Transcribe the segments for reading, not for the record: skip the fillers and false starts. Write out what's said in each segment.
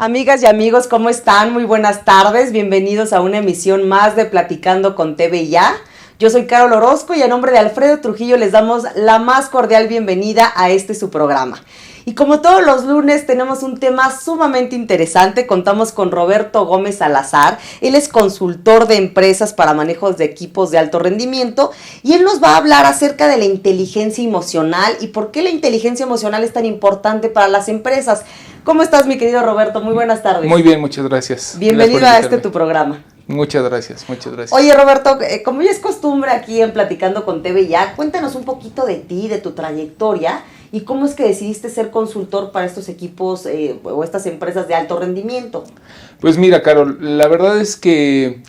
Amigas y amigos, ¿cómo están? Muy buenas tardes, bienvenidos a una emisión más de Platicando con TV&A. Yo soy Carol Orozco y a nombre de Alfredo Trujillo les damos la más cordial bienvenida a su programa. Y como todos los lunes tenemos un tema sumamente interesante, contamos con Roberto Gómez Salazar, él es consultor de empresas para manejos de equipos de alto rendimiento y él nos va a hablar acerca de la inteligencia emocional y por qué la inteligencia emocional es tan importante para las empresas. ¿Cómo estás, mi querido Roberto? Muy buenas tardes. Muy bien, muchas gracias. Bienvenido a tu programa. Muchas gracias, muchas gracias. Oye, Roberto, como ya es costumbre aquí en Platicando con TV&A, cuéntanos un poquito de ti, de tu trayectoria y cómo es que decidiste ser consultor para estos equipos o estas empresas de alto rendimiento. Pues mira, Carol, la verdad es que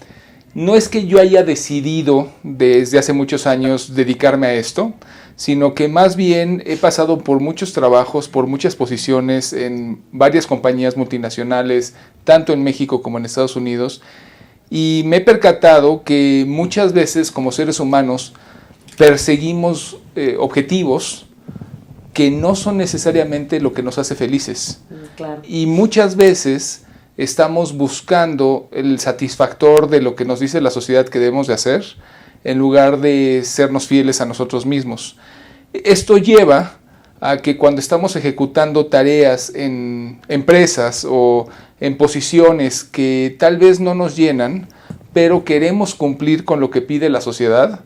no es que yo haya decidido desde hace muchos años dedicarme a esto, sino que más bien he pasado por muchos trabajos, por muchas posiciones en varias compañías multinacionales, tanto en México como en Estados Unidos, y me he percatado que muchas veces como seres humanos perseguimos objetivos que no son necesariamente lo que nos hace felices. Claro. Y muchas veces estamos buscando el satisfactor de lo que nos dice la sociedad que debemos de hacer, en lugar de sernos fieles a nosotros mismos. Esto lleva a que cuando estamos ejecutando tareas en empresas o en posiciones que tal vez no nos llenan, pero queremos cumplir con lo que pide la sociedad,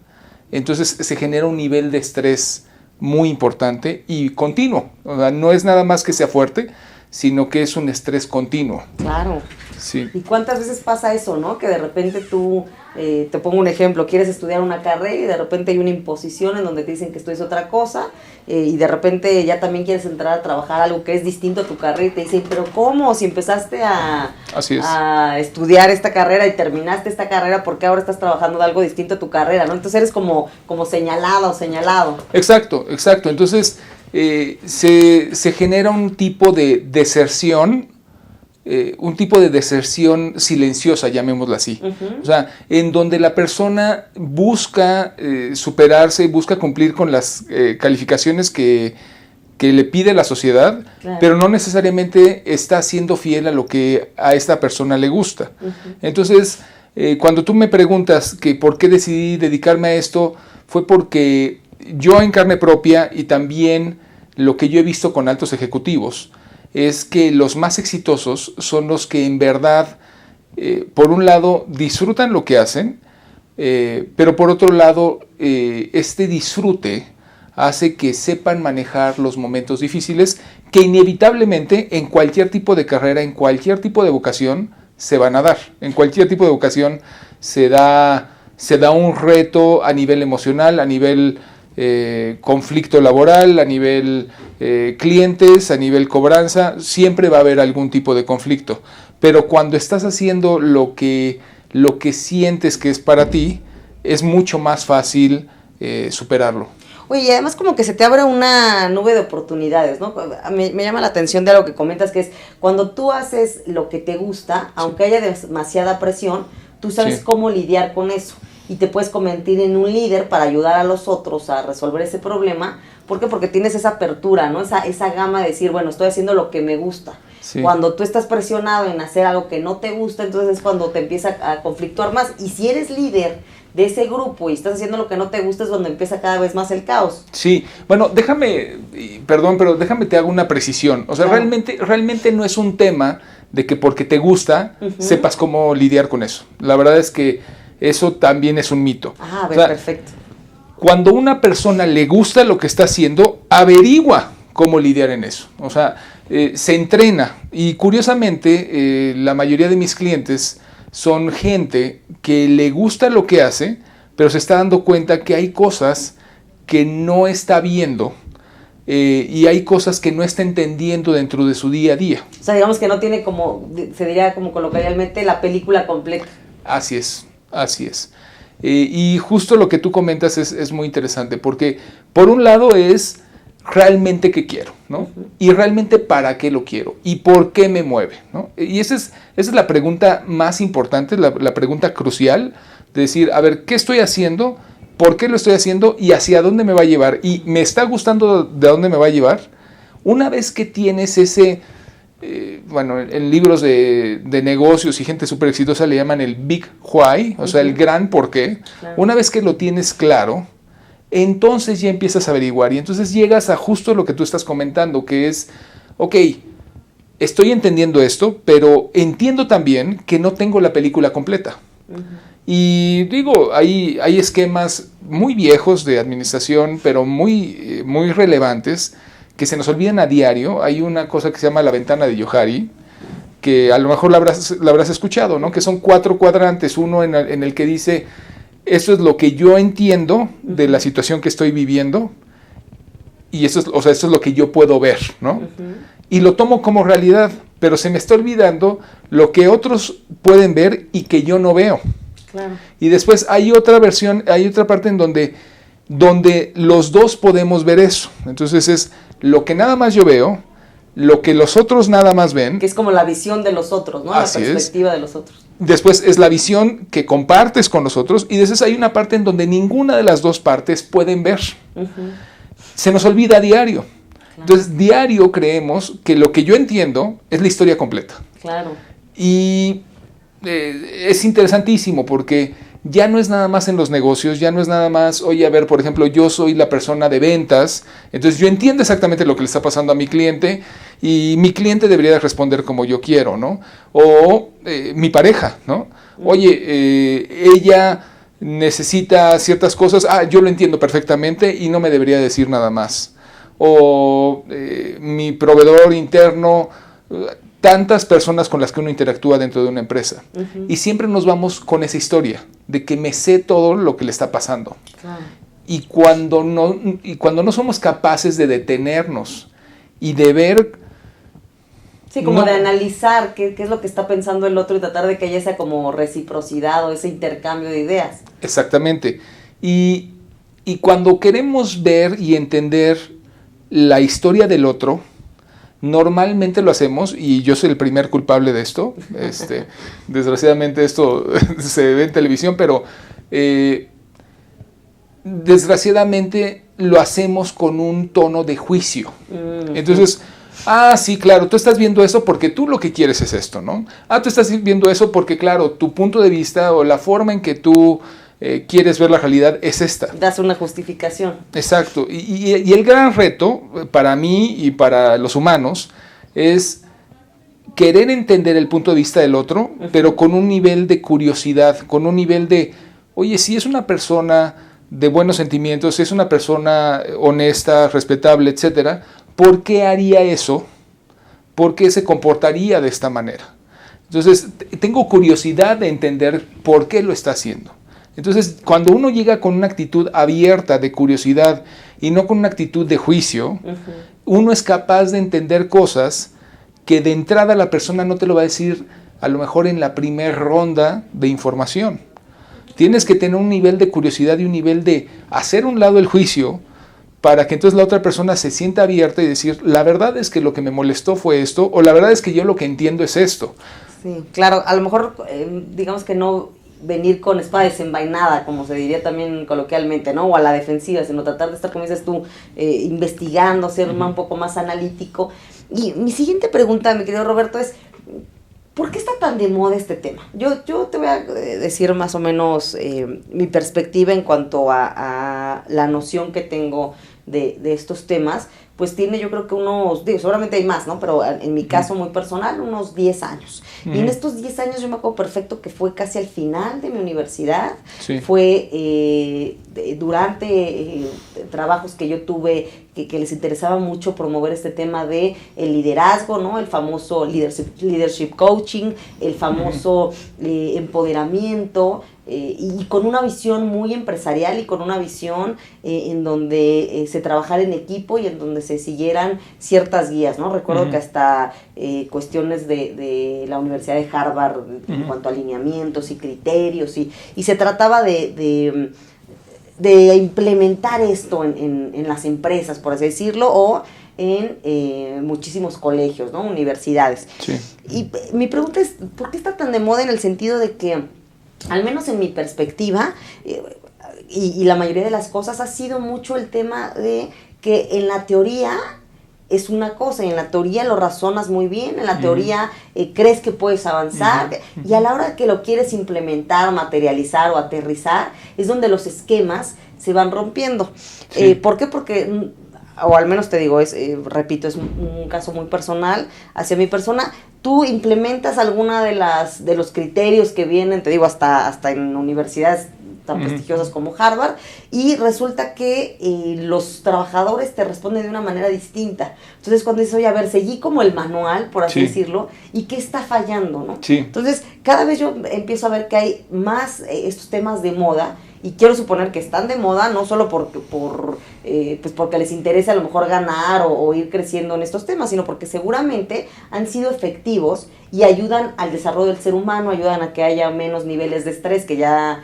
entonces se genera un nivel de estrés muy importante y continuo. O sea, no es nada más que sea fuerte, sino que es un estrés continuo. Claro. Sí. ¿Y cuántas veces pasa eso, no? Que de repente tú, te pongo un ejemplo, quieres estudiar una carrera y de repente hay una imposición en donde te dicen que estudies otra cosa y de repente ya también quieres entrar a trabajar algo que es distinto a tu carrera y te dicen, pero ¿cómo? Si empezaste a estudiar esta carrera y terminaste esta carrera, ¿por qué ahora estás trabajando de algo distinto a tu carrera, no? Entonces eres como señalada o señalado. Exacto. Entonces se genera un tipo de deserción, silenciosa, llamémosla así. Uh-huh. O sea, en donde la persona busca superarse, busca cumplir con las calificaciones que le pide la sociedad, claro, pero no necesariamente está siendo fiel a lo que a esta persona le gusta. Uh-huh. Entonces, cuando tú me preguntas que por qué decidí dedicarme a esto, fue porque yo en carne propia y también lo que yo he visto con altos ejecutivos es que los más exitosos son los que en verdad, por un lado, disfrutan lo que hacen, pero por otro lado, este disfrute hace que sepan manejar los momentos difíciles que inevitablemente en cualquier tipo de carrera, en cualquier tipo de vocación, se van a dar. En cualquier tipo de vocación se da un reto a nivel emocional, a nivel conflicto laboral, a nivel clientes, a nivel cobranza, siempre va a haber algún tipo de conflicto. Pero cuando estás haciendo lo que sientes que es para ti, es mucho más fácil superarlo. Oye, y además como que se te abre una nube de oportunidades, ¿no? Me llama la atención de algo que comentas, que es cuando tú haces lo que te gusta, aunque haya demasiada presión, tú sabes cómo lidiar con eso. Y te puedes convertir en un líder para ayudar a los otros a resolver ese problema. ¿Por qué? Porque tienes esa apertura, ¿no? Esa gama de decir, bueno, estoy haciendo lo que me gusta. Sí. Cuando tú estás presionado en hacer algo que no te gusta, entonces es cuando te empieza a conflictuar más. Y si eres líder de ese grupo y estás haciendo lo que no te gusta, es donde empieza cada vez más el caos. Sí, bueno, déjame te hago una precisión. O sea, claro, realmente no es un tema de que porque te gusta, uh-huh, sepas cómo lidiar con eso. La verdad es que eso también es un mito. Ah, o sea, perfecto. Cuando una persona le gusta lo que está haciendo, averigua cómo lidiar en eso. O sea, se entrena. Y curiosamente, la mayoría de mis clientes son gente que le gusta lo que hace, pero se está dando cuenta que hay cosas que no está viendo y hay cosas que no está entendiendo dentro de su día a día. O sea, digamos que no tiene como, se diría como coloquialmente, la película completa. Así es. Y justo lo que tú comentas es muy interesante, porque por un lado es realmente qué quiero, ¿no? Uh-huh. Y realmente para qué lo quiero y por qué me mueve, ¿no? Y esa es la pregunta más importante, la pregunta crucial, de decir, a ver, ¿qué estoy haciendo? ¿Por qué lo estoy haciendo? ¿Y hacia dónde me va a llevar? ¿Y me está gustando de dónde me va a llevar? Una vez que tienes bueno, en libros de negocios y gente súper exitosa le llaman el Big Why, o sea, el gran por qué. Claro. Una vez que lo tienes claro, entonces ya empiezas a averiguar y entonces llegas a justo lo que tú estás comentando, que es, ok, estoy entendiendo esto, pero entiendo también que no tengo la película completa. Y digo, hay esquemas muy viejos de administración, pero muy, muy relevantes, que se nos olvidan a diario. Hay una cosa que se llama la ventana de Johari, que a lo mejor la habrás escuchado, ¿no? Que son 4 cuadrantes, uno en el que dice, esto es lo que yo entiendo de la situación que estoy viviendo, y esto es lo que yo puedo ver, ¿no? Y lo tomo como realidad, pero se me está olvidando lo que otros pueden ver y que yo no veo. Claro. Y después hay otra versión, hay otra parte en donde los dos podemos ver eso. Entonces es lo que nada más yo veo, lo que los otros nada más ven. Que es como la visión de los otros, ¿no? Así la perspectiva de los otros. Después es la visión que compartes con los otros y después hay una parte en donde ninguna de las dos partes pueden ver. Se nos olvida a diario. Claro. Entonces, diario creemos que lo que yo entiendo es la historia completa. Claro. Y es interesantísimo porque ya no es nada más en los negocios, ya no es nada más, oye, a ver, por ejemplo, yo soy la persona de ventas, entonces yo entiendo exactamente lo que le está pasando a mi cliente y mi cliente debería de responder como yo quiero, ¿no? O mi pareja, ¿no? Oye, ella necesita ciertas cosas, yo lo entiendo perfectamente y no me debería decir nada más. O mi proveedor interno, tantas personas con las que uno interactúa dentro de una empresa. Y siempre nos vamos con esa historia de que me sé todo lo que le está pasando. Claro. Y cuando no somos capaces de detenernos y de ver... Sí, como de analizar qué es lo que está pensando el otro y tratar de que haya esa como reciprocidad o ese intercambio de ideas. Exactamente. Y cuando queremos ver y entender la historia del otro, normalmente lo hacemos, y yo soy el primer culpable de esto, desgraciadamente esto se ve en televisión, pero desgraciadamente lo hacemos con un tono de juicio. Entonces, sí, claro, tú estás viendo eso porque tú lo que quieres es esto, ¿no? Tú estás viendo eso porque, claro, tu punto de vista o la forma en que tú quieres ver la realidad es esta. Das una justificación. Exacto. Y el gran reto para mí y para los humanos es querer entender el punto de vista del otro, pero con un nivel de curiosidad, con un nivel de, oye, si es una persona de buenos sentimientos, si es una persona honesta, respetable, etcétera, ¿por qué haría eso? ¿Por qué se comportaría de esta manera? Entonces, tengo curiosidad de entender por qué lo está haciendo. Entonces, cuando uno llega con una actitud abierta de curiosidad y no con una actitud de juicio, uno es capaz de entender cosas que de entrada la persona no te lo va a decir a lo mejor en la primera ronda de información. Tienes que tener un nivel de curiosidad y un nivel de hacer un lado el juicio para que entonces la otra persona se sienta abierta y decir, la verdad es que lo que me molestó fue esto, o la verdad es que yo lo que entiendo es esto. Sí, claro, a lo mejor digamos que no venir con espada desenvainada, como se diría también coloquialmente, ¿no? O a la defensiva, sino tratar de estar, como dices tú, investigando, ser un poco más analítico. Y mi siguiente pregunta, mi querido Roberto, es, ¿por qué está tan de moda este tema? Yo te voy a decir más o menos mi perspectiva en cuanto a la noción que tengo de estos temas. Pues tiene, yo creo que seguramente hay más, ¿no? Pero en mi caso muy personal, unos 10 años. Y en estos 10 años yo me acuerdo perfecto que fue casi al final de mi universidad. Sí. Fue durante trabajos que yo tuve que les interesaba mucho promover este tema de el liderazgo, ¿no? El famoso leadership coaching, el famoso empoderamiento, y con una visión muy empresarial y con una visión en donde se trabajara en equipo y en donde se siguieran ciertas guías, ¿no? Recuerdo que hasta cuestiones de la Universidad de Harvard en cuanto a alineamientos y criterios, y se trataba de implementar esto en las empresas, por así decirlo, o en muchísimos colegios, ¿no? Universidades. Sí. Y mi pregunta es, ¿por qué está tan de moda en el sentido de que, al menos en mi perspectiva, y la mayoría de las cosas, ha sido mucho el tema de que en la teoría es una cosa y en la teoría lo razonas muy bien, en la teoría crees que puedes avanzar y a la hora que lo quieres implementar, materializar o aterrizar es donde los esquemas se van rompiendo. Sí. ¿Por qué? Porque, o al menos te digo, repito, es un caso muy personal hacia mi persona. Tú implementas alguna de los criterios que vienen, te digo, hasta en universidades tan prestigiosas como Harvard, y resulta que los trabajadores te responden de una manera distinta. Entonces, cuando dices, oye, a ver, seguí como el manual, por así decirlo, ¿y qué está fallando, no? Sí. Entonces, cada vez yo empiezo a ver que hay más estos temas de moda, y quiero suponer que están de moda, no solo pues porque les interesa a lo mejor ganar o ir creciendo en estos temas, sino porque seguramente han sido efectivos y ayudan al desarrollo del ser humano, ayudan a que haya menos niveles de estrés, que ya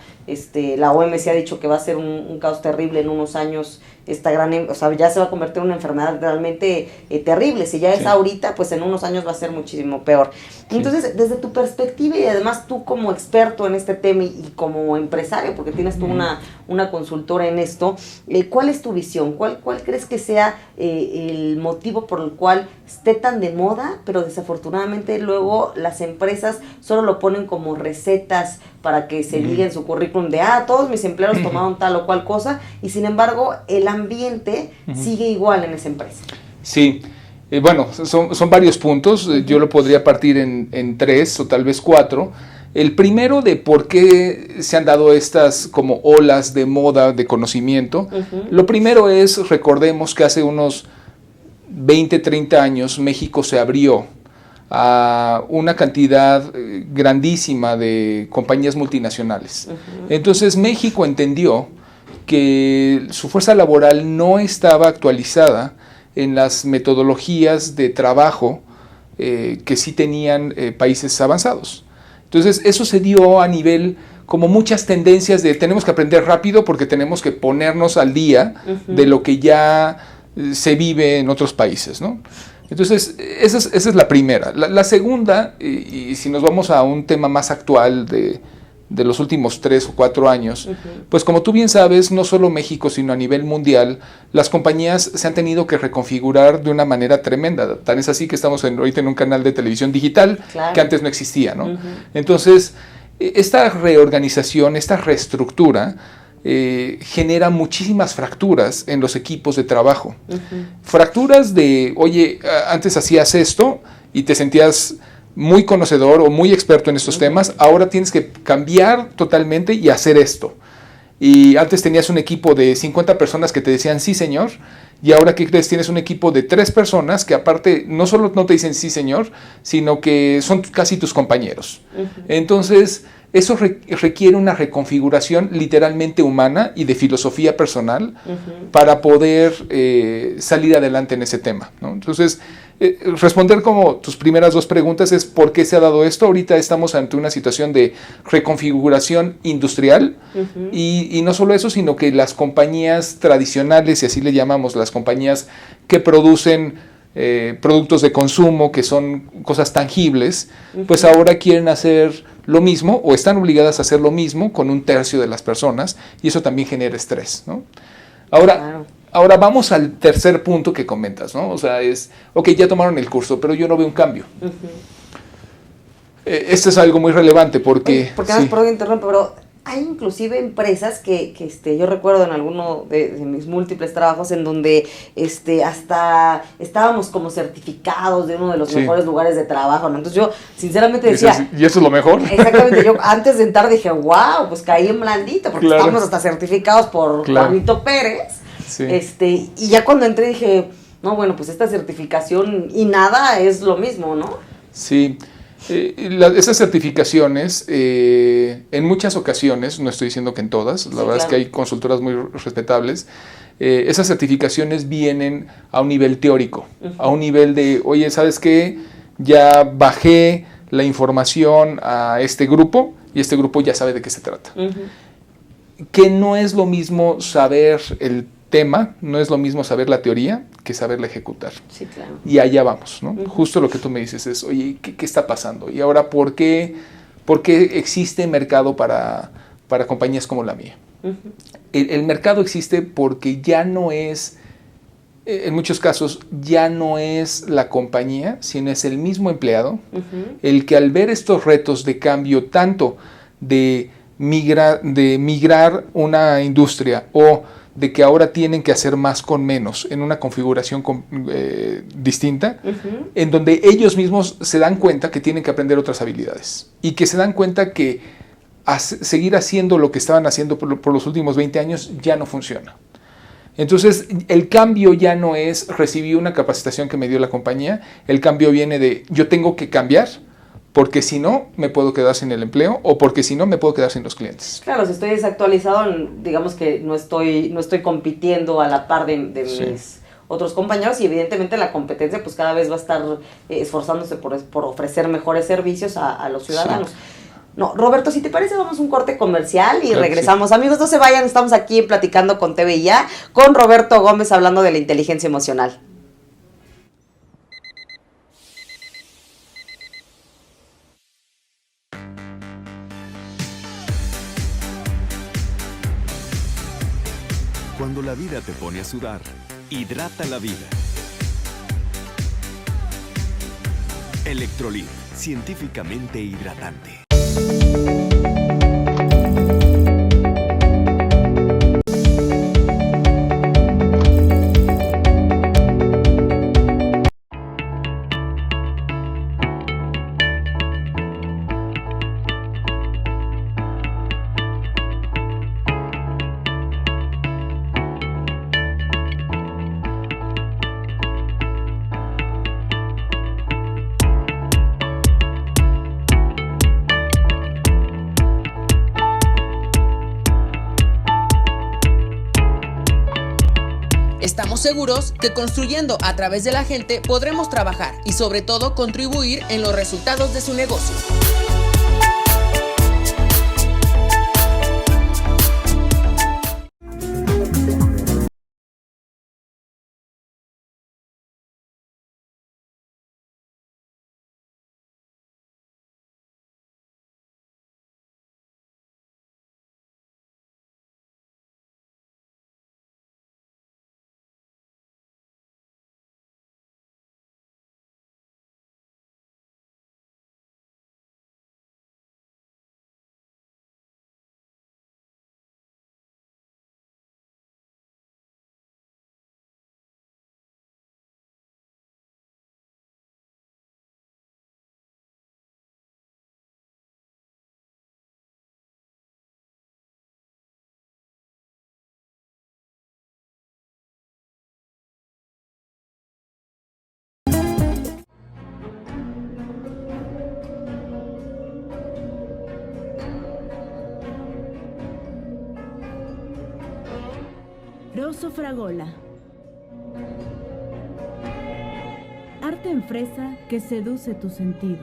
la OMS ha dicho que va a ser un caos terrible en unos años, o sea, ya se va a convertir en una enfermedad realmente terrible. Si ya es ahorita, pues en unos años va a ser muchísimo peor. Entonces, desde tu perspectiva y además tú como experto en este tema y como empresario, porque tienes tú una consultora en esto, ¿cuál es tu visión? ¿Cuál crees que sea el motivo por el cual esté tan de moda, pero desafortunadamente luego las empresas solo lo ponen como recetas para que se diga en su currículum de, todos mis empleados tomaron tal o cual cosa, y sin embargo el ambiente sigue igual en esa empresa? Sí, bueno, son varios puntos, yo lo podría partir en 3 o tal vez 4. El primero de por qué se han dado estas como olas de moda, de conocimiento. Lo primero es, recordemos que hace unos 20, 30 años México se abrió a una cantidad grandísima de compañías multinacionales. Entonces México entendió que su fuerza laboral no estaba actualizada en las metodologías de trabajo que sí tenían países avanzados. Entonces eso se dio a nivel como muchas tendencias de tenemos que aprender rápido porque tenemos que ponernos al día de lo que ya se vive en otros países, ¿no? Entonces esa es la primera. La segunda, y si nos vamos a un tema más actual de los últimos 3 o 4 años, pues como tú bien sabes, no solo México, sino a nivel mundial, las compañías se han tenido que reconfigurar de una manera tremenda. Tan es así que estamos ahorita en un canal de televisión digital que antes no existía, ¿no? Entonces, esta reorganización, esta reestructura, genera muchísimas fracturas en los equipos de trabajo. Fracturas de, oye, antes hacías esto y te sentías muy conocedor o muy experto en estos temas, ahora tienes que cambiar totalmente y hacer esto. Y antes tenías un equipo de 50 personas que te decían sí señor, y ahora ¿qué crees? Tienes un equipo de 3 personas que aparte no solo no te dicen sí señor, sino que son casi tus compañeros. Entonces eso requiere una reconfiguración literalmente humana y de filosofía personal para poder salir adelante en ese tema, ¿no? Entonces, responder como tus primeras 2 preguntas es ¿por qué se ha dado esto? Ahorita estamos ante una situación de reconfiguración industrial y no solo eso, sino que las compañías tradicionales, y así le llamamos, las compañías que producen productos de consumo, que son cosas tangibles, pues ahora quieren hacer lo mismo o están obligadas a hacer lo mismo con 1/3 de las personas y eso también genera estrés, ¿no? Ahora vamos al tercer punto que comentas, ¿no? O sea, ok, ya tomaron el curso, pero yo no veo un cambio. Esto es algo muy relevante porque... Porque no es por interrumpo, pero hay inclusive empresas que yo recuerdo en alguno de mis múltiples trabajos en donde hasta estábamos como certificados de uno de los mejores lugares de trabajo, ¿no? Entonces yo sinceramente decía... ¿Y eso es lo mejor? Exactamente, yo antes de entrar dije, wow, pues caí en blandito, porque estamos hasta certificados por Juanito Pérez. Sí. Y ya cuando entré dije, no, bueno, pues esta certificación y nada es lo mismo, ¿no? Sí, esas certificaciones en muchas ocasiones, no estoy diciendo que en todas, la verdad es que hay consultoras muy respetables, esas certificaciones vienen a un nivel teórico, a un nivel de, oye, ¿sabes qué? Ya bajé la información a este grupo y este grupo ya sabe de qué se trata. Que no es lo mismo saber el tema, no es lo mismo saber la teoría que saberla ejecutar. Sí, claro. Y allá vamos, ¿no? Justo lo que tú me dices es, oye, ¿qué está pasando? Y ahora, ¿por qué existe mercado para compañías como la mía? El mercado existe porque ya no es en muchos casos ya no es la compañía, sino es el mismo empleado, el que al ver estos retos de cambio, tanto de migrar una industria o de que ahora tienen que hacer más con menos en una configuración distinta, en donde ellos mismos se dan cuenta que tienen que aprender otras habilidades y que se dan cuenta que seguir haciendo lo que estaban haciendo por los últimos 20 años ya no funciona. Entonces, el cambio ya no es recibir una capacitación que me dio la compañía, el cambio viene de yo tengo que cambiar, porque si no, me puedo quedar sin el empleo o porque si no, me puedo quedar sin los clientes. Claro, si estoy desactualizado, digamos que no estoy compitiendo a la par de mis otros compañeros y evidentemente la competencia pues cada vez va a estar esforzándose por ofrecer mejores servicios a los ciudadanos. Sí. No, Roberto, si te parece, vamos a un corte comercial y claro, regresamos. Sí. Amigos, no se vayan, estamos aquí Platicando con TVIA, con Roberto Gómez hablando de la inteligencia emocional. Cuando la vida te pone a sudar, hidrata la vida. Electrolit, científicamente hidratante. Estamos seguros que construyendo a través de la gente podremos trabajar y sobre todo contribuir en los resultados de su negocio. Rosso Fragola. Arte en fresa que seduce tus sentidos.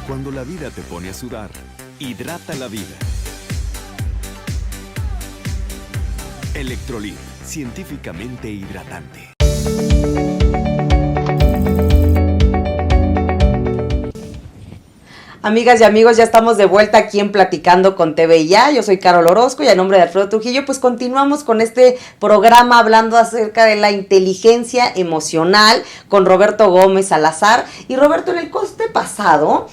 Cuando la vida te pone a sudar, hidrata la vida. Electrolit, científicamente hidratante. Amigas y amigos, ya estamos de vuelta aquí en Platicando con TV Ya. Yo soy Carol Orozco y a nombre de Alfredo Trujillo, pues continuamos con este programa hablando acerca de la inteligencia emocional con Roberto Gómez Salazar. Y Roberto, en el corte pasado,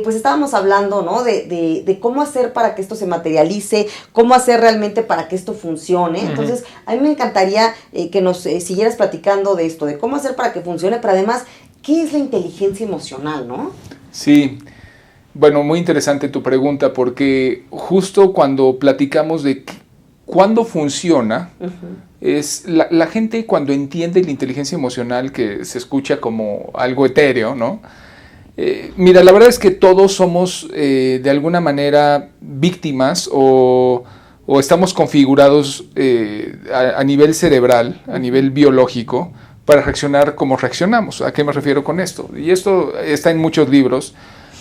pues estábamos hablando, ¿no? De cómo hacer para que esto se materialice, cómo hacer realmente para que esto funcione. Entonces, a mí me encantaría que nos siguieras platicando de esto, de cómo hacer para que funcione, pero además, ¿qué es la inteligencia emocional, no? Sí. Bueno, muy interesante tu pregunta, porque justo cuando platicamos de cuándo funciona, es la gente cuando entiende la inteligencia emocional, que se escucha como algo etéreo, ¿no? Mira, la verdad es que todos somos de alguna manera víctimas o estamos configurados a nivel cerebral, a nivel biológico, para reaccionar como reaccionamos. ¿A qué me refiero con esto? Y esto está en muchos libros.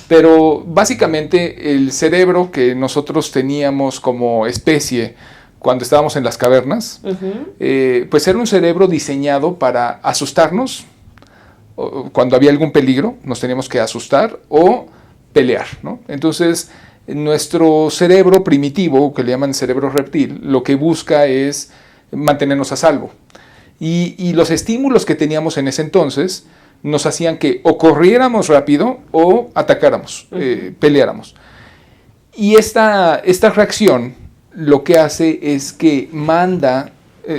Pero básicamente el cerebro que nosotros teníamos como especie cuando estábamos en las cavernas, pues era un cerebro diseñado para asustarnos, cuando había algún peligro nos teníamos que asustar o pelear, ¿no? Entonces nuestro cerebro primitivo, que le llaman cerebro reptil, lo que busca es mantenernos a salvo. Y los estímulos que teníamos en ese entonces nos hacían que o corriéramos rápido o atacáramos, peleáramos. Y esta reacción lo que hace es que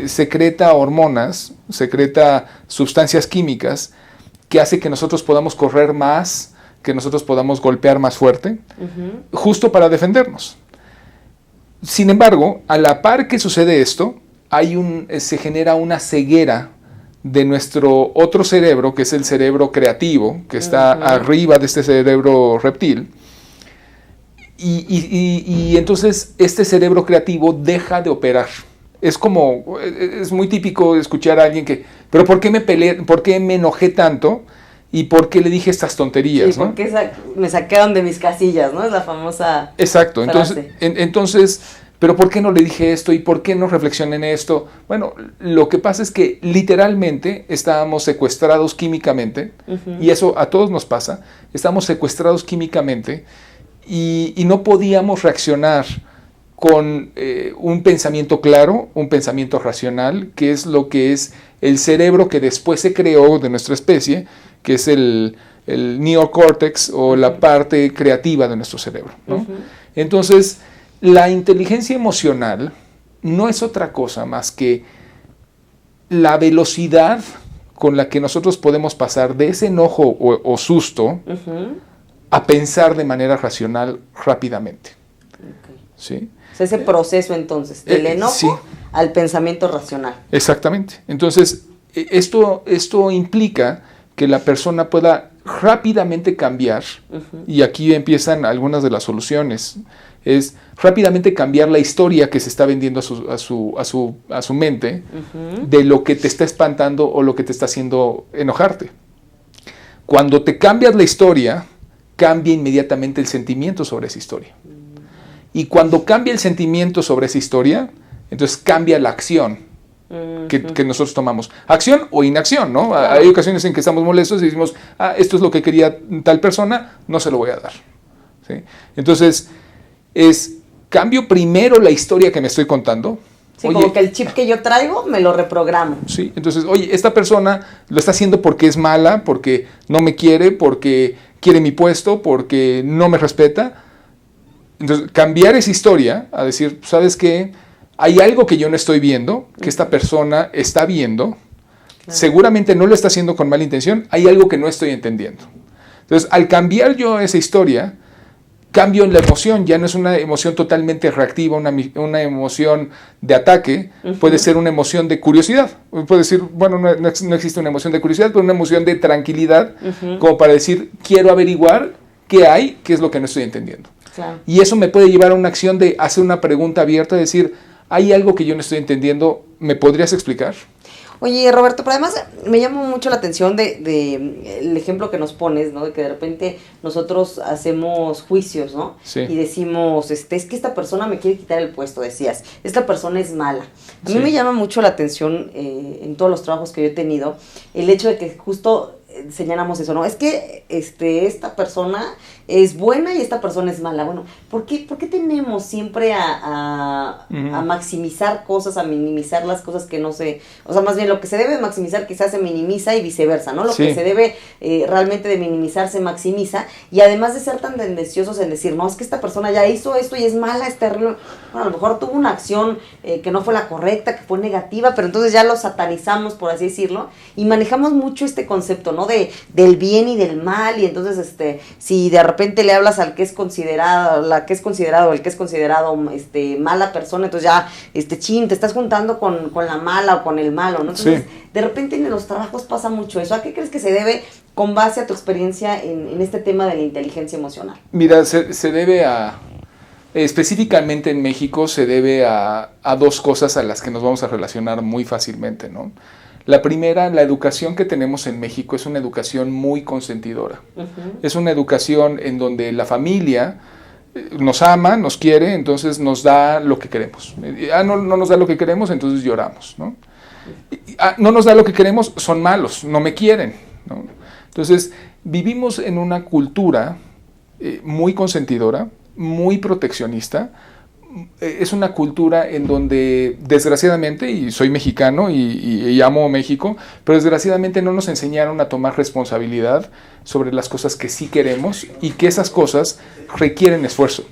secreta hormonas, secreta sustancias químicas que hace que nosotros podamos correr más, que nosotros podamos golpear más fuerte, justo para defendernos. Sin embargo, a la par que sucede esto, se genera una ceguera de nuestro otro cerebro, que es el cerebro creativo, que está arriba de este cerebro reptil, y entonces este cerebro creativo deja de operar. Es muy típico escuchar a alguien que, pero ¿por qué me peleé, por qué me enojé tanto? ¿Y por qué le dije estas tonterías? Sí, ¿no? Porque me sacaron de mis casillas, ¿no? Es la famosa Exacto, frase. Entonces, pero ¿por qué no le dije esto? ¿Y por qué no reflexioné en esto? Bueno, lo que pasa es que literalmente estábamos secuestrados químicamente, y eso a todos nos pasa, estamos secuestrados químicamente y no podíamos reaccionar con un pensamiento claro, un pensamiento racional, que es lo que es el cerebro que después se creó de nuestra especie, que es el neocórtex o la parte creativa de nuestro cerebro, ¿no? Entonces, la inteligencia emocional no es otra cosa más que la velocidad con la que nosotros podemos pasar de ese enojo o susto a pensar de manera racional rápidamente. ¿Sí? O sea, ese proceso entonces, del enojo al pensamiento racional. Exactamente. Entonces, esto implica que la persona pueda rápidamente cambiar, y aquí empiezan algunas de las soluciones, es rápidamente cambiar la historia que se está vendiendo a su mente de lo que te está espantando o lo que te está haciendo enojarte. Cuando te cambias la historia, cambia inmediatamente el sentimiento sobre esa historia. Y cuando cambia el sentimiento sobre esa historia, entonces cambia la acción que nosotros tomamos. Acción o inacción, ¿no? Hay ocasiones en que estamos molestos y decimos, esto es lo que quería tal persona, no se lo voy a dar. ¿Sí? Entonces, cambio primero la historia que me estoy contando. Sí, como que el chip que yo traigo me lo reprogramo. Sí, entonces, oye, esta persona lo está haciendo porque es mala, porque no me quiere, porque quiere mi puesto, porque no me respeta. Entonces, cambiar esa historia a decir, ¿sabes qué? Hay algo que yo no estoy viendo, que esta persona está viendo. Claro. Seguramente no lo está haciendo con mala intención, hay algo que no estoy entendiendo. Entonces, al cambiar yo esa historia, cambio en la emoción, ya no es una emoción totalmente reactiva, una emoción de ataque, puede ser una emoción de curiosidad. Puede decir, bueno, no existe una emoción de curiosidad, pero una emoción de tranquilidad, como para decir, quiero averiguar qué hay, qué es lo que no estoy entendiendo. Claro. Y eso me puede llevar a una acción de hacer una pregunta abierta, decir, hay algo que yo no estoy entendiendo, ¿me podrías explicar? Oye, Roberto, pero además me llama mucho la atención de el ejemplo que nos pones, ¿no? De que de repente nosotros hacemos juicios, ¿no? Sí. Y decimos, es que esta persona me quiere quitar el puesto, decías. Esta persona es mala. A mí me llama mucho la atención, en todos los trabajos que yo he tenido, el hecho de que justo señalamos eso, ¿no? Es que esta persona es buena y esta persona es mala. Bueno, ¿por qué tenemos siempre a maximizar cosas, a minimizar las cosas que no se... O sea, más bien lo que se debe maximizar quizás se minimiza y viceversa, ¿no? Lo que se debe realmente de minimizar se maximiza, y además de ser tan tendenciosos en decir, no, es que esta persona ya hizo esto y es mala, es terrible. Bueno, a lo mejor tuvo una acción que no fue la correcta, que fue negativa, pero entonces ya lo satanizamos, por así decirlo, y manejamos mucho este concepto, ¿no? Del bien y del mal, y entonces si de repente le hablas al que es considerado, el que es considerado mala persona, entonces ya te estás juntando con la mala o con el malo, ¿no? Entonces, de repente en los trabajos pasa mucho eso. ¿A qué crees que se debe con base a tu experiencia en este tema de la inteligencia emocional? Mira, se debe específicamente en México se debe a dos cosas a las que nos vamos a relacionar muy fácilmente, ¿no? La primera, la educación que tenemos en México es una educación muy consentidora. Es una educación en donde la familia nos ama, nos quiere, entonces nos da lo que queremos. No nos da lo que queremos, entonces lloramos, ¿no? No nos da lo que queremos, son malos, no me quieren, ¿no? Entonces, vivimos en una cultura muy consentidora, muy proteccionista. Es una cultura en donde, desgraciadamente, y soy mexicano y amo México, pero desgraciadamente no nos enseñaron a tomar responsabilidad sobre las cosas que sí queremos, y que esas cosas requieren esfuerzo.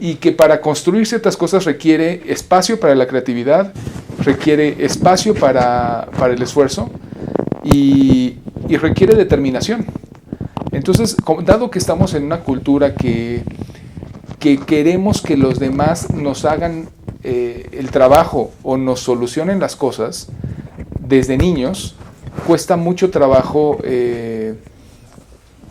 Y que para construir ciertas cosas requiere espacio para la creatividad, requiere espacio para el esfuerzo y requiere determinación. Entonces, dado que estamos en una cultura que queremos que los demás nos hagan el trabajo o nos solucionen las cosas, desde niños cuesta mucho trabajo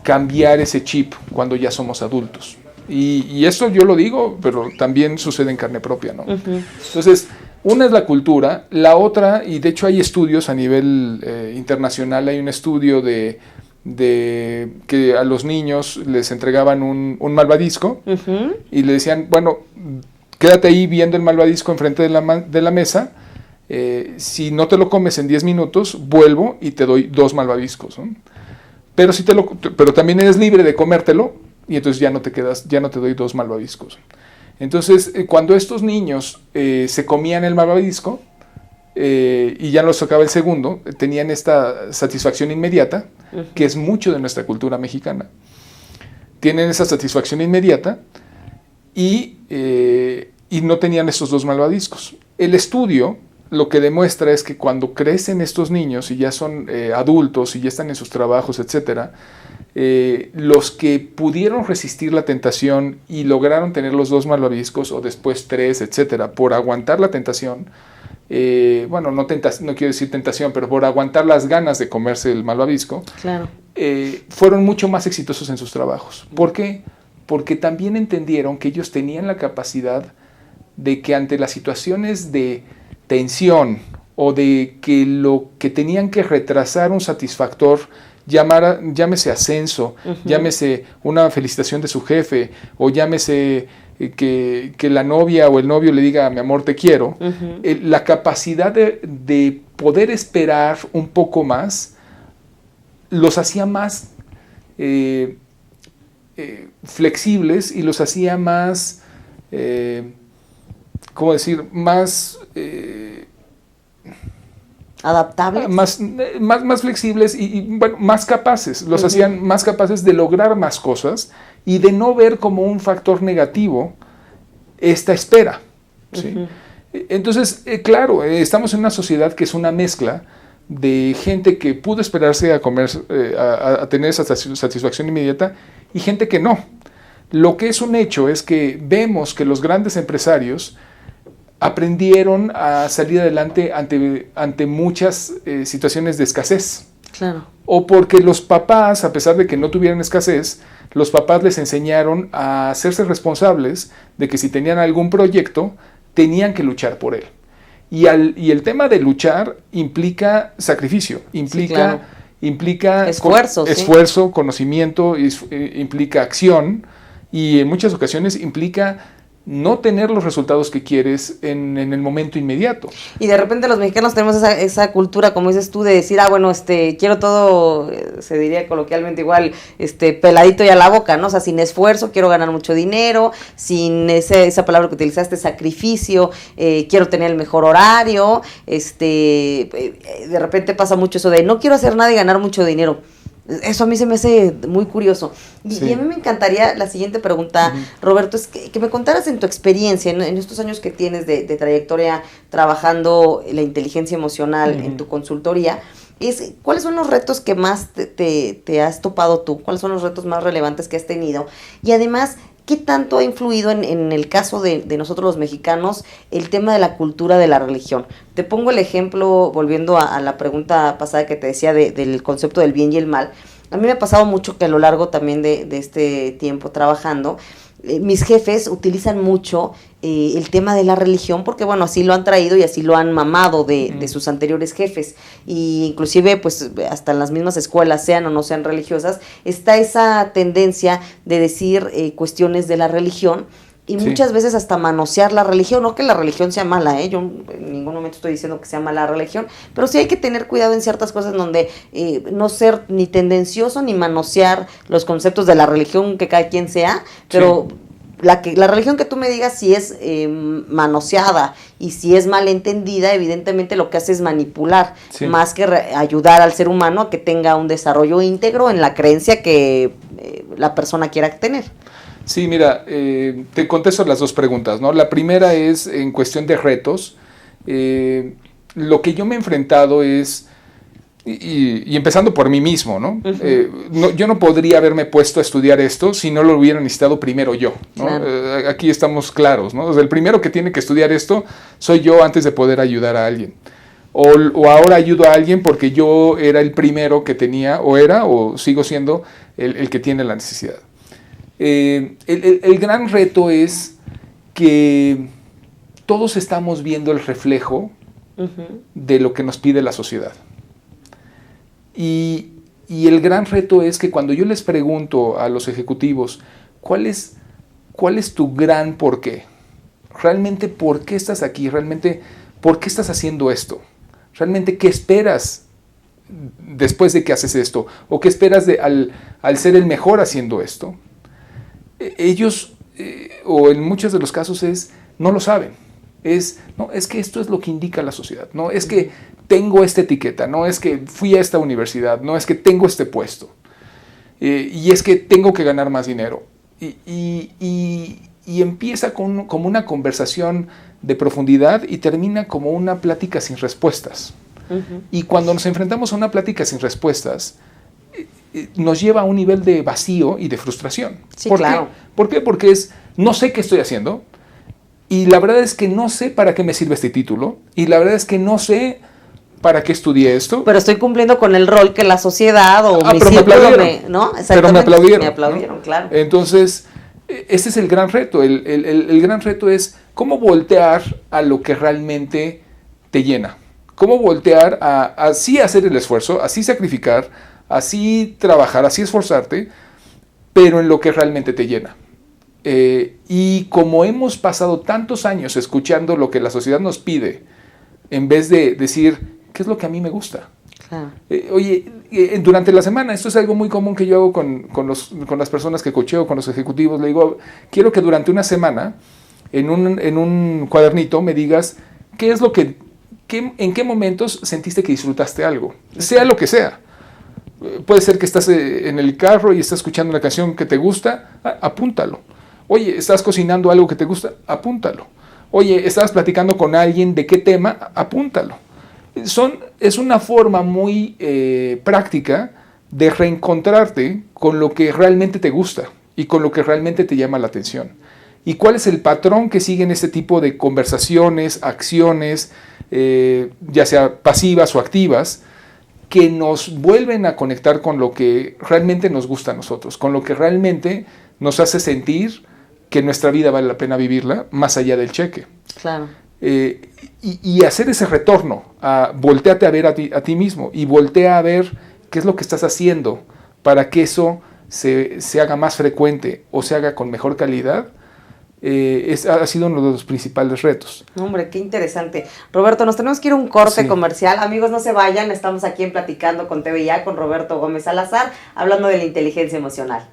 cambiar ese chip cuando ya somos adultos. Y esto yo lo digo, pero también sucede en carne propia, ¿no? Entonces, una es la cultura, la otra, y de hecho hay estudios a nivel internacional, hay un estudio de que a los niños les entregaban un malvavisco y le decían, bueno, quédate ahí viendo el malvavisco enfrente de la mesa, si no te lo comes en 10 minutos, vuelvo y te doy 2 malvaviscos, ¿no? Pero también eres libre de comértelo, y entonces ya no te doy 2 malvaviscos. Entonces, cuando estos niños se comían el malvavisco y ya nos tocaba el segundo, tenían esta satisfacción inmediata, que es mucho de nuestra cultura mexicana. Tienen esa satisfacción inmediata y no tenían estos 2 malvaviscos. El estudio lo que demuestra es que cuando crecen estos niños y ya son adultos y ya están en sus trabajos, etcétera, los que pudieron resistir la tentación y lograron tener los 2 malvaviscos, o después 3, etcétera, por aguantar la tentación, no quiero decir tentación, pero por aguantar las ganas de comerse el malvavisco, claro, fueron mucho más exitosos en sus trabajos. ¿Por qué? Porque también entendieron que ellos tenían la capacidad de que ante las situaciones de tensión o de que lo que tenían que retrasar un satisfactor, llámese ascenso, llámese una felicitación de su jefe, o llámese que la novia o el novio le diga, mi amor, te quiero, la capacidad de poder esperar un poco más los hacía más flexibles y los hacía más, ¿cómo decir?, más... adaptables, más flexibles y bueno, más capaces, los hacían más capaces de lograr más cosas y de no ver como un factor negativo esta espera, ¿sí? Entonces, claro, estamos en una sociedad que es una mezcla de gente que pudo esperarse a comer, a tener esa satisfacción inmediata, y gente que no. Lo que es un hecho es que vemos que los grandes empresarios aprendieron a salir adelante ante muchas situaciones de escasez. Claro. O porque los papás, a pesar de que no tuvieran escasez, los papás les enseñaron a hacerse responsables de que si tenían algún proyecto, tenían que luchar por él. Y el tema de luchar implica sacrificio, implica esfuerzo, conocimiento, implica acción, y en muchas ocasiones implica no tener los resultados que quieres en el momento inmediato. Y de repente los mexicanos tenemos esa cultura, como dices tú, de decir, bueno, quiero todo, se diría coloquialmente igual, peladito y a la boca, ¿no? O sea, sin esfuerzo, quiero ganar mucho dinero, sin esa palabra que utilizaste, sacrificio, quiero tener el mejor horario, de repente pasa mucho eso de no quiero hacer nada y ganar mucho dinero. Eso a mí se me hace muy curioso. Y a mí me encantaría, la siguiente pregunta, Roberto, es que me contaras en tu experiencia, en estos años que tienes de trayectoria trabajando la inteligencia emocional en tu consultoría, ¿cuáles son los retos que más te has topado tú? ¿Cuáles son los retos más relevantes que has tenido? Y además, ¿qué tanto ha influido en el caso de nosotros los mexicanos el tema de la cultura de la religión? Te pongo el ejemplo, volviendo a la pregunta pasada que te decía del concepto del bien y el mal. A mí me ha pasado mucho que a lo largo también de este tiempo trabajando, mis jefes utilizan mucho el tema de la religión porque, bueno, así lo han traído y así lo han mamado de sus anteriores jefes. Y inclusive, pues, hasta en las mismas escuelas, sean o no sean religiosas, está esa tendencia de decir cuestiones de la religión y muchas veces hasta manosear la religión. No que la religión sea mala, yo en ningún momento estoy diciendo que sea mala la religión, pero sí hay que tener cuidado en ciertas cosas donde no ser ni tendencioso ni manosear los conceptos de la religión que cada quien sea, pero la religión que tú me digas si es manoseada y si es mal entendida, evidentemente lo que hace es manipular, más que ayudar al ser humano a que tenga un desarrollo íntegro en la creencia que la persona quiera tener. Sí, mira, te contesto las dos preguntas, ¿no? La primera es en cuestión de retos. Lo que yo me he enfrentado es, y empezando por mí mismo, ¿no? Yo no podría haberme puesto a estudiar esto si no lo hubiera necesitado primero yo, ¿no? Claro. Aquí estamos claros, ¿no? O sea, el primero que tiene que estudiar esto soy yo antes de poder ayudar a alguien. O ahora ayudo a alguien porque yo era el primero que tenía, o sigo siendo el que tiene la necesidad. El gran reto es que todos estamos viendo el reflejo de lo que nos pide la sociedad. Y el gran reto es que cuando yo les pregunto a los ejecutivos, ¿cuál es tu gran por qué? ¿Realmente por qué estás aquí? ¿Realmente por qué estás haciendo esto? ¿Realmente qué esperas después de que haces esto? ¿O qué esperas al ser el mejor haciendo esto? Ellos, o en muchos de los casos no lo saben. Es que esto es lo que indica la sociedad. No es que tengo esta etiqueta, no es que fui a esta universidad, no es que tengo este puesto. Y es que tengo que ganar más dinero. Y empieza como una conversación de profundidad y termina como una plática sin respuestas. Y cuando nos enfrentamos a una plática sin respuestas, nos lleva a un nivel de vacío y de frustración. Sí, claro. ¿Por qué? Porque no sé qué estoy haciendo y la verdad es que no sé para qué me sirve este título y la verdad es que no sé para qué estudié esto. Pero estoy cumpliendo con el rol que la sociedad o mi círculo ¿no? Exactamente. Pero me aplaudieron. Me aplaudieron, ¿no? Claro. Entonces, ese es el gran reto. El gran reto es cómo voltear a lo que realmente te llena. Cómo voltear a así hacer el esfuerzo, así sacrificar, así trabajar, así esforzarte, pero en lo que realmente te llena. Y como hemos pasado tantos años escuchando lo que la sociedad nos pide, en vez de decir, ¿qué es lo que a mí me gusta? Claro. Durante la semana, esto es algo muy común que yo hago con las personas que coacheo, con los ejecutivos, le digo, quiero que durante una semana, en un cuadernito, me digas, ¿qué es lo en qué momentos sentiste que disfrutaste algo? Sea lo que sea. Puede ser que estás en el carro y estás escuchando una canción que te gusta, apúntalo. Oye, ¿estás cocinando algo que te gusta? Apúntalo. Oye, ¿estabas platicando con alguien de qué tema? Apúntalo. Es una forma muy práctica de reencontrarte con lo que realmente te gusta y con lo que realmente te llama la atención. ¿Y cuál es el patrón que siguen este tipo de conversaciones, acciones, ya sea pasivas o activas, que nos vuelven a conectar con lo que realmente nos gusta a nosotros, con lo que realmente nos hace sentir que nuestra vida vale la pena vivirla, más allá del cheque? Claro. Y hacer ese retorno, volteate a ver a ti mismo y voltea a ver qué es lo que estás haciendo para que eso se haga más frecuente o se haga con mejor calidad, ha sido uno de los principales retos. Hombre, qué interesante. Roberto, nos tenemos que ir a un corte comercial. Amigos, no se vayan, estamos aquí en Platicando con TVIA, con Roberto Gómez Salazar, hablando de la inteligencia emocional.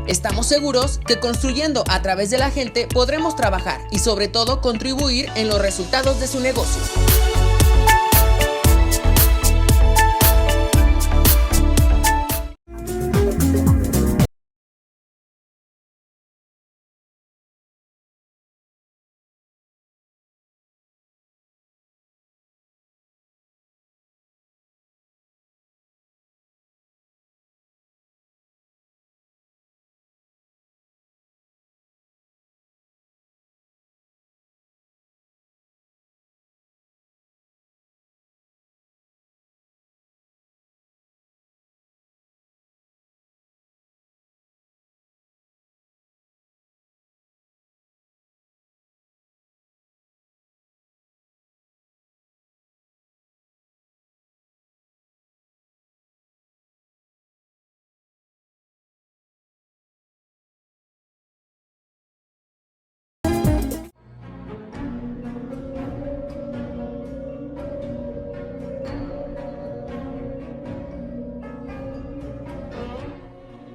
Estamos seguros que construyendo a través de la gente podremos trabajar y sobre todo contribuir en los resultados de su negocio.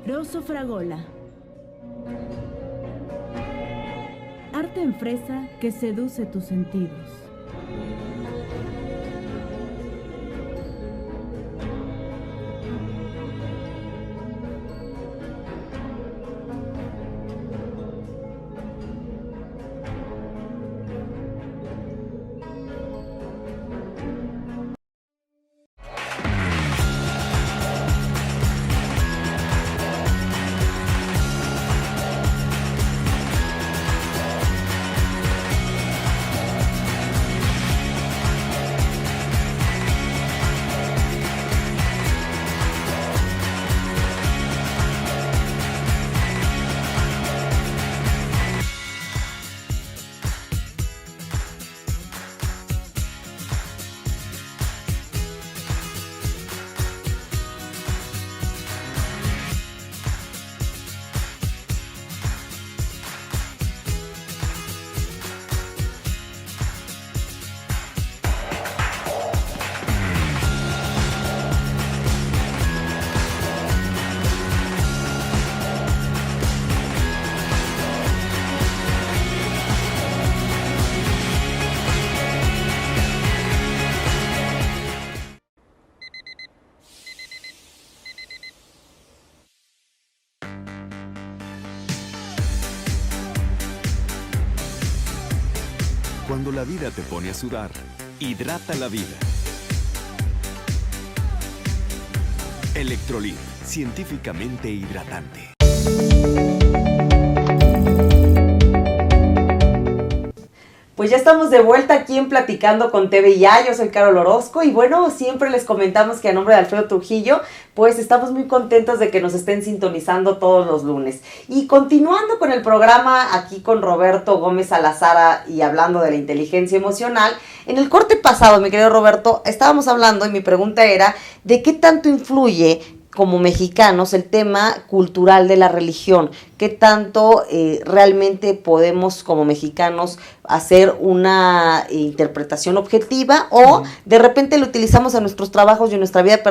Rosso Fragola. Arte en fresa que seduce tus sentidos. Cuando la vida te pone a sudar, hidrata la vida. Electrolit, científicamente hidratante. Pues ya estamos de vuelta aquí en Platicando con TVIA, yo soy Carol Orozco y bueno, siempre les comentamos que a nombre de Alfredo Trujillo, pues estamos muy contentos de que nos estén sintonizando todos los lunes. Y continuando con el programa aquí con Roberto Gómez Salazar y hablando de la inteligencia emocional, en el corte pasado, mi querido Roberto, estábamos hablando y mi pregunta era de qué tanto influye como mexicanos el tema cultural de la religión, qué tanto realmente podemos como mexicanos hacer una interpretación objetiva o de repente lo utilizamos en nuestros trabajos y en nuestra vida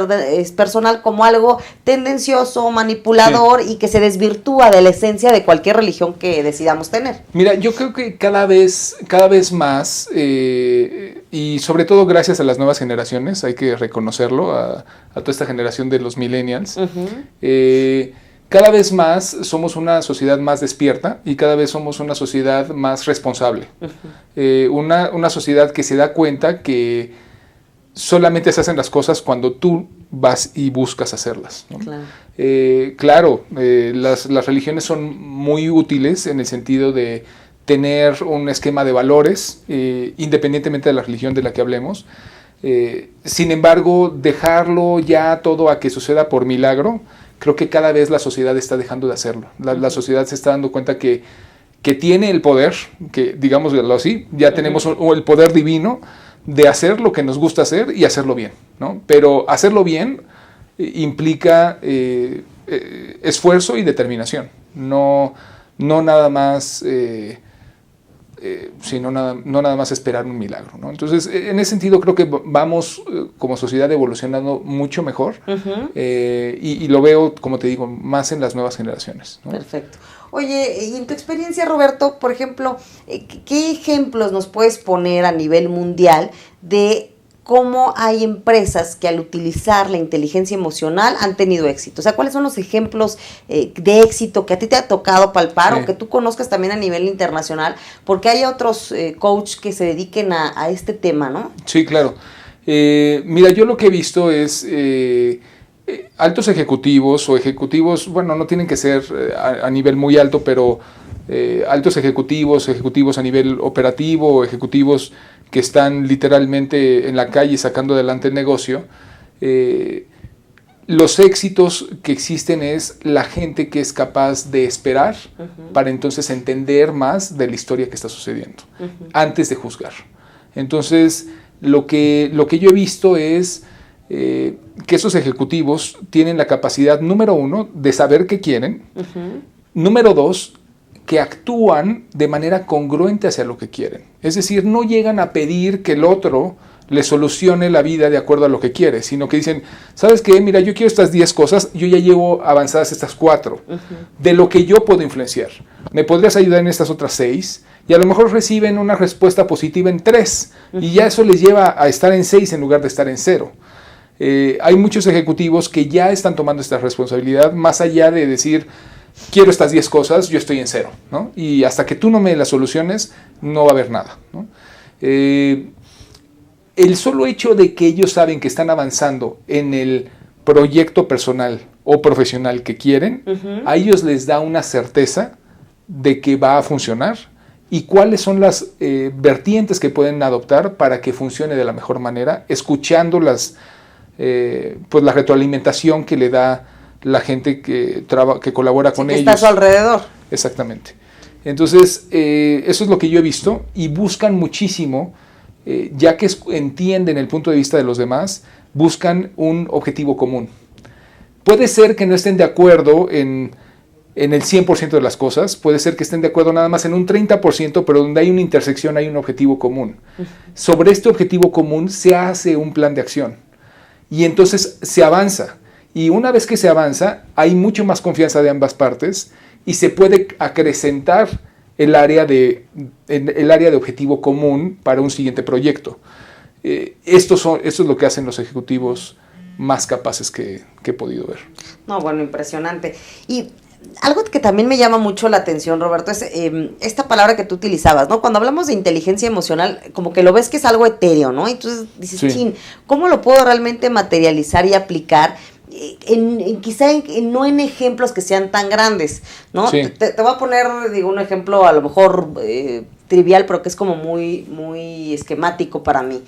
personal como algo tendencioso, manipulador y que se desvirtúa de la esencia de cualquier religión que decidamos tener. Mira, yo creo que cada vez más, y sobre todo gracias a las nuevas generaciones, hay que reconocerlo, a toda esta generación de los millennials, cada vez más somos una sociedad más despierta y cada vez somos una sociedad más responsable. Una sociedad que se da cuenta que solamente se hacen las cosas cuando tú vas y buscas hacerlas, ¿no? Claro. Las religiones son muy útiles en el sentido de tener un esquema de valores, independientemente de la religión de la que hablemos. Sin embargo, dejarlo ya todo a que suceda por milagro, creo que cada vez la sociedad está dejando de hacerlo. La sociedad se está dando cuenta que tiene el poder, que digámoslo así, ya tenemos el poder divino de hacer lo que nos gusta hacer y hacerlo bien, ¿no? Pero hacerlo bien implica esfuerzo y determinación, no nada más... no nada más esperar un milagro, ¿no? Entonces, en ese sentido creo que vamos como sociedad evolucionando mucho mejor, y lo veo, como te digo, más en las nuevas generaciones, ¿no? Perfecto. Oye, y en tu experiencia, Roberto, por ejemplo, ¿qué ejemplos nos puedes poner a nivel mundial de cómo hay empresas que al utilizar la inteligencia emocional han tenido éxito? O sea, ¿cuáles son los ejemplos de éxito que a ti te ha tocado palpar o que tú conozcas también a nivel internacional? Porque hay otros coaches que se dediquen a este tema, ¿no? Sí, claro. Mira, yo lo que he visto es altos ejecutivos o ejecutivos, bueno, no tienen que ser a nivel muy alto, pero altos ejecutivos a nivel operativo, ejecutivos que están literalmente en la calle sacando adelante el negocio. Los éxitos que existen es la gente que es capaz de esperar para entonces entender más de la historia que está sucediendo antes de juzgar. Entonces, lo que yo he visto es que esos ejecutivos tienen la capacidad, número 1, de saber qué quieren, número 2, que actúan de manera congruente hacia lo que quieren. Es decir, no llegan a pedir que el otro le solucione la vida de acuerdo a lo que quiere, sino que dicen, ¿sabes qué? Mira, yo quiero estas 10 cosas, yo ya llevo avanzadas estas 4, de lo que yo puedo influenciar. ¿Me podrías ayudar en estas otras 6? Y a lo mejor reciben una respuesta positiva en 3, y ya eso les lleva a estar en 6 en lugar de estar en 0. Hay muchos ejecutivos que ya están tomando esta responsabilidad, más allá de decir, quiero estas 10 cosas, yo estoy en 0, ¿no? Y hasta que tú no me las soluciones, no va a haber nada, ¿no? El solo hecho de que ellos saben que están avanzando en el proyecto personal o profesional que quieren, a ellos les da una certeza de que va a funcionar y cuáles son las vertientes que pueden adoptar para que funcione de la mejor manera, escuchando pues la retroalimentación que le da la gente que colabora con ellos. Que está a su alrededor. Exactamente. Entonces, eso es lo que yo he visto y buscan muchísimo, ya que entienden el punto de vista de los demás, buscan un objetivo común. Puede ser que no estén de acuerdo en el 100% de las cosas, puede ser que estén de acuerdo nada más en un 30%, pero donde hay una intersección hay un objetivo común. Sobre este objetivo común se hace un plan de acción y entonces se avanza. Y una vez que se avanza, hay mucho más confianza de ambas partes y se puede acrecentar el área de objetivo común para un siguiente proyecto. Esto es lo que hacen los ejecutivos más capaces que he podido ver. No, bueno, impresionante. Y algo que también me llama mucho la atención, Roberto, es esta palabra que tú utilizabas, ¿no? Cuando hablamos de inteligencia emocional, como que lo ves que es algo etéreo, ¿no? Entonces dices, sí. Chin, ¿cómo lo puedo realmente materializar y aplicar? Quizá no en ejemplos que sean tan grandes, ¿no? Sí. Te voy a poner, un ejemplo a lo mejor trivial, pero que es como muy, muy esquemático para mí.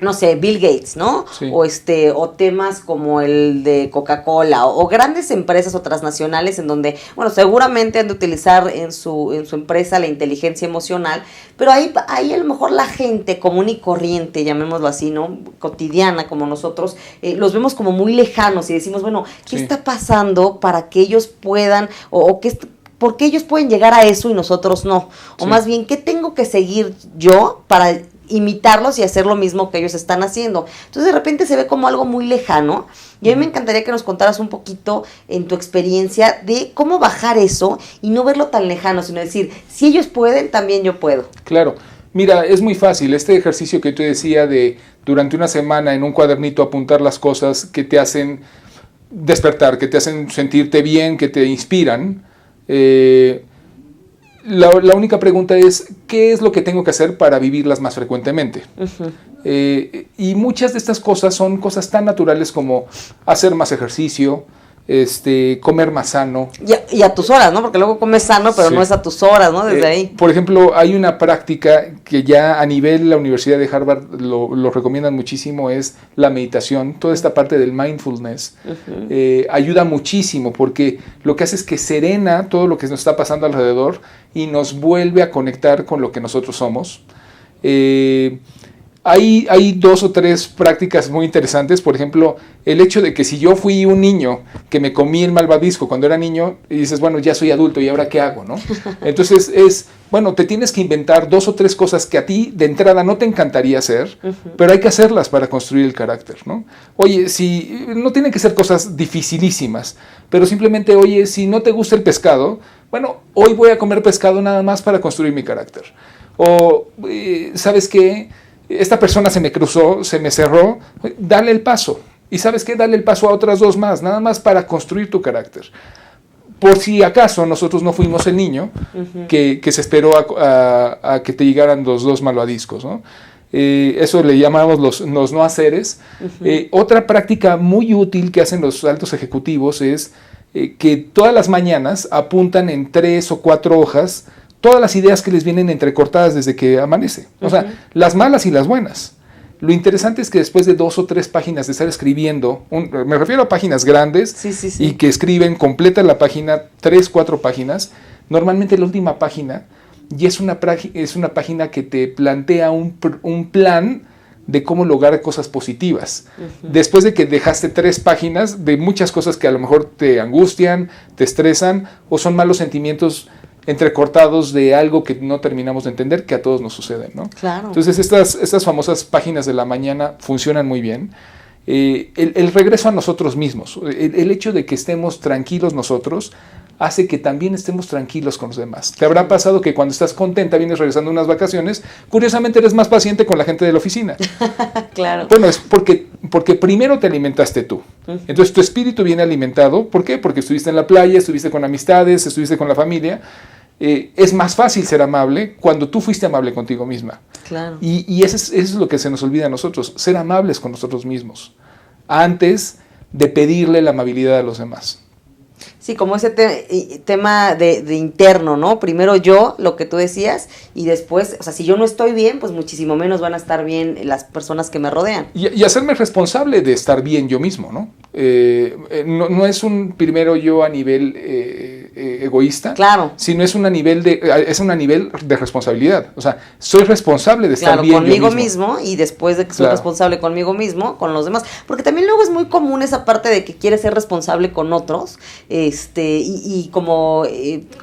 No sé, Bill Gates, ¿no? Sí. O temas como el de Coca-Cola o grandes empresas o transnacionales en donde, bueno, seguramente han de utilizar en su empresa la inteligencia emocional, pero ahí a lo mejor la gente común y corriente, llamémoslo así, ¿no? Cotidiana como nosotros, los vemos como muy lejanos y decimos, bueno, ¿qué está pasando para que ellos puedan ¿por qué ellos pueden llegar a eso y nosotros no? O más bien, ¿qué tengo que seguir yo para imitarlos y hacer lo mismo que ellos están haciendo? Entonces de repente se ve como algo muy lejano y a mí me encantaría que nos contaras un poquito en tu experiencia de cómo bajar eso y no verlo tan lejano, sino decir, si ellos pueden, también yo puedo. Claro, mira, es muy fácil, este ejercicio que te decía de durante una semana en un cuadernito apuntar las cosas que te hacen despertar, que te hacen sentirte bien, que te inspiran. La única pregunta es, ¿qué es lo que tengo que hacer para vivirlas más frecuentemente? Y muchas de estas cosas son cosas tan naturales como hacer más ejercicio, comer más sano. Y a tus horas, ¿no? Porque luego comes sano, pero Sí. no es a tus horas, ¿no? Desde ahí. Por ejemplo, hay una práctica que ya a nivel la Universidad de Harvard lo recomiendan muchísimo, es la meditación. Toda esta parte del mindfulness ayuda muchísimo porque lo que hace es que serena todo lo que nos está pasando alrededor y nos vuelve a conectar con lo que nosotros somos. Hay 2 o 3 prácticas muy interesantes. Por ejemplo, el hecho de que si yo fui un niño que me comí el malvavisco cuando era niño, y dices, bueno, ya soy adulto, ¿y ahora qué hago, no? Entonces te tienes que inventar 2 o 3 cosas que a ti de entrada no te encantaría hacer, pero hay que hacerlas para construir el carácter, ¿no? Oye, si no tienen que ser cosas dificilísimas, pero simplemente, oye, si no te gusta el pescado, bueno, hoy voy a comer pescado nada más para construir mi carácter. O, ¿sabes qué? Esta persona se me cruzó, se me cerró, dale el paso. Y ¿sabes qué? Dale el paso a otras 2 más, nada más para construir tu carácter. Por si acaso nosotros no fuimos el niño que se esperó a que te llegaran los 2 malvadiscos, ¿no? Eso le llamamos los no haceres. Otra práctica muy útil que hacen los altos ejecutivos es que todas las mañanas apuntan en 3 o 4 hojas todas las ideas que les vienen entrecortadas desde que amanece. O sea, las malas y las buenas. Lo interesante es que después de 2 o 3 páginas de estar escribiendo, me refiero a páginas grandes, y que escriben completa la página, 3, 4 páginas, normalmente la última página ya es una página que te plantea un plan de cómo lograr cosas positivas. Después de que dejaste 3 páginas de muchas cosas que a lo mejor te angustian, te estresan o son malos sentimientos entrecortados de algo que no terminamos de entender, que a todos nos sucede, ¿no? Claro. Entonces estas famosas páginas de la mañana funcionan muy bien. El regreso a nosotros mismos, el hecho de que estemos tranquilos nosotros, hace que también estemos tranquilos con los demás. ¿Te habrá pasado que cuando estás contenta, vienes regresando de unas vacaciones, curiosamente eres más paciente con la gente de la oficina? Claro. Bueno, es porque primero te alimentaste tú. Entonces tu espíritu viene alimentado. ¿Por qué? Porque estuviste en la playa, estuviste con amistades, estuviste con la familia. Es más fácil ser amable cuando tú fuiste amable contigo misma. Claro. Y eso es lo que se nos olvida a nosotros, ser amables con nosotros mismos, antes de pedirle la amabilidad a los demás. Sí, como ese tema de interno, ¿no? Primero yo, lo que tú decías, y después, o sea, si yo no estoy bien, pues muchísimo menos van a estar bien las personas que me rodean. Y hacerme responsable de estar bien yo mismo, ¿no? No es un primero yo a nivel egoísta, claro, sino es un nivel de responsabilidad. O sea, soy responsable de estar bien conmigo yo mismo. Y después de que soy responsable conmigo mismo, con los demás. Porque también luego es muy común esa parte de que quieres ser responsable con otros, y como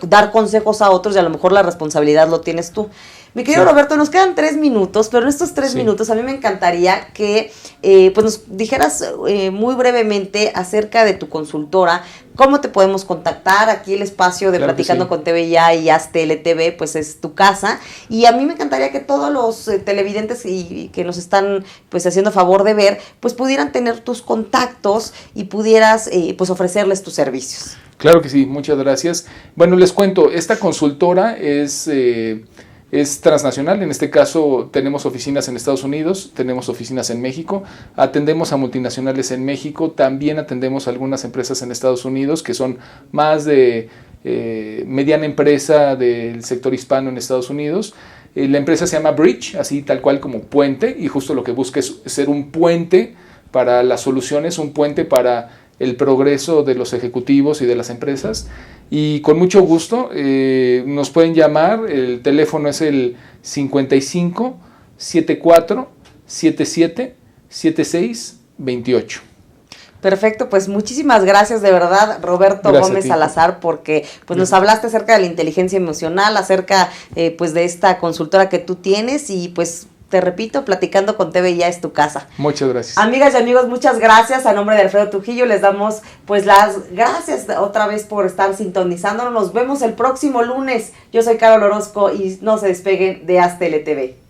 dar consejos a otros, y a lo mejor la responsabilidad lo tienes tú. Mi querido Roberto, nos quedan 3 minutos, pero en estos 3 minutos a mí me encantaría que pues nos dijeras muy brevemente acerca de tu consultora, cómo te podemos contactar. Aquí el espacio de Platicando con TV Ya y HazTLTV, pues es tu casa, y a mí me encantaría que todos los televidentes y que nos están pues haciendo favor de ver, pues pudieran tener tus contactos y pudieras pues ofrecerles tus servicios. Claro que sí, muchas gracias. Bueno, les cuento, esta consultora es transnacional. En este caso tenemos oficinas en Estados Unidos, tenemos oficinas en México, atendemos a multinacionales en México, también atendemos a algunas empresas en Estados Unidos que son más de mediana empresa del sector hispano en Estados Unidos. La empresa se llama Bridge, así tal cual como puente, y justo lo que busca es ser un puente para las soluciones, un puente para el progreso de los ejecutivos y de las empresas. Y con mucho gusto nos pueden llamar. El teléfono es el 55 74 77 76 28. Perfecto, pues muchísimas gracias de verdad, Roberto Gómez Salazar, porque pues nos hablaste acerca de la inteligencia emocional, acerca pues de esta consultora que tú tienes, y pues te repito, Platicando con TV Ya es tu casa. Muchas gracias. Amigas y amigos, muchas gracias. A nombre de Alfredo Trujillo les damos pues las gracias otra vez por estar sintonizándonos. Nos vemos el próximo lunes. Yo soy Carol Orozco y no se despeguen de HazTLTV.